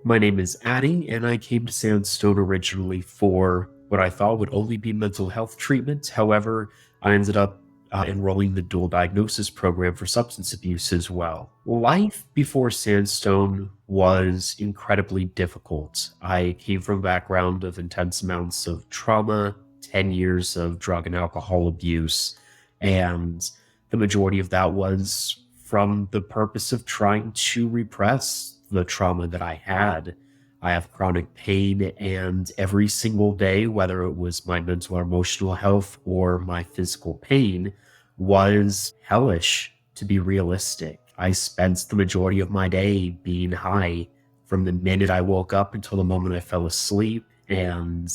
My name is Addie, and I came to Sandstone originally for what I thought would only be mental health treatment. However, I ended up enrolling in the dual diagnosis program for substance abuse as well. Life before Sandstone was incredibly difficult. I came from a background of intense amounts of trauma, 10 years of drug and alcohol abuse, and the majority of that was from the purpose of trying to repress the trauma that I had. I have chronic pain, and every single day, whether it was my mental or emotional health or my physical pain, was hellish, to be realistic. I spent the majority of my day being high from the minute I woke up until the moment I fell asleep, and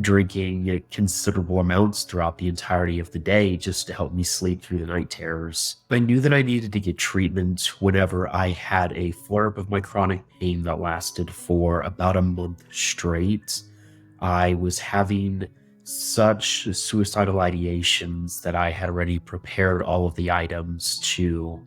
drinking considerable amounts throughout the entirety of the day just to help me sleep through the night terrors. I knew that I needed to get treatment whenever I had a flare-up of my chronic pain that lasted for about a month straight. I was having such suicidal ideations that I had already prepared all of the items to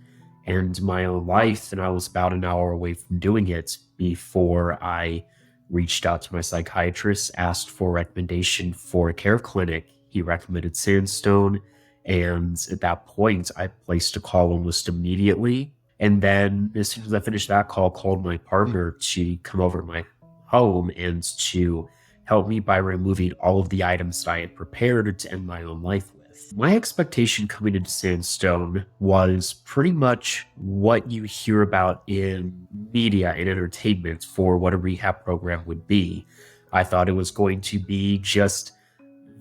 end my own life, and I was about an hour away from doing it before I reached out to my psychiatrist, asked for a recommendation for a care clinic. He recommended Sandstone, and at that point, I placed a call almost immediately. And then, as soon as I finished that call, called my partner to come over to my home and to help me by removing all of the items that I had prepared to end my own life with. My expectation coming into Sandstone was pretty much what you hear about in media and entertainment for what a rehab program would be. I thought it was going to be just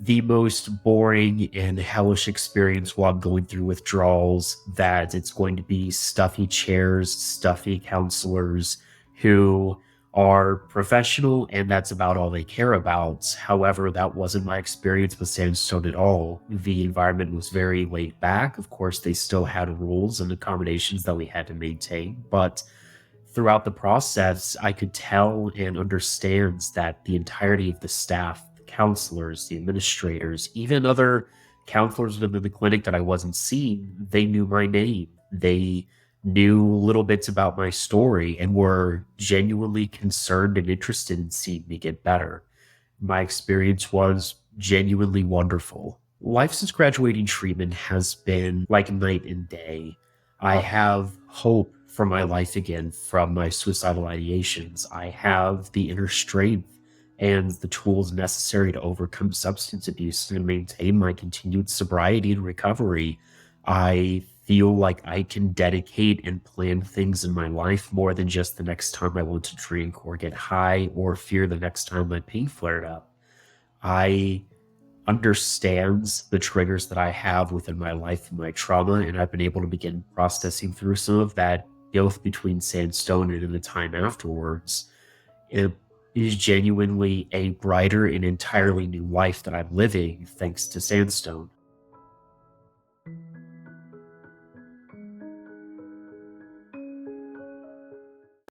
the most boring and hellish experience while I'm going through withdrawals, that it's going to be stuffy chairs, stuffy counselors who are professional, and that's about all they care about. However, that wasn't my experience with Sandstone at all. The environment was very laid back. Of course, they still had rules and accommodations that we had to maintain, but throughout the process, I could tell and understand that the entirety of the staff, the counselors, the administrators, even other counselors within the clinic that I wasn't seeing, they knew my name. They knew little bits about my story and were genuinely concerned and interested in seeing me get better. My experience was genuinely wonderful. Life since graduating treatment has been like night and day. I have hope for my life again from my suicidal ideations. I have the inner strength and the tools necessary to overcome substance abuse and maintain my continued sobriety and recovery. I feel like I can dedicate and plan things in my life more than just the next time I want to drink or get high or fear the next time my pain flared up. I understands the triggers that I have within my life and my trauma, and I've been able to begin processing through some of that both between Sandstone and in the time afterwards. It is genuinely a brighter and entirely new life that I'm living thanks to Sandstone.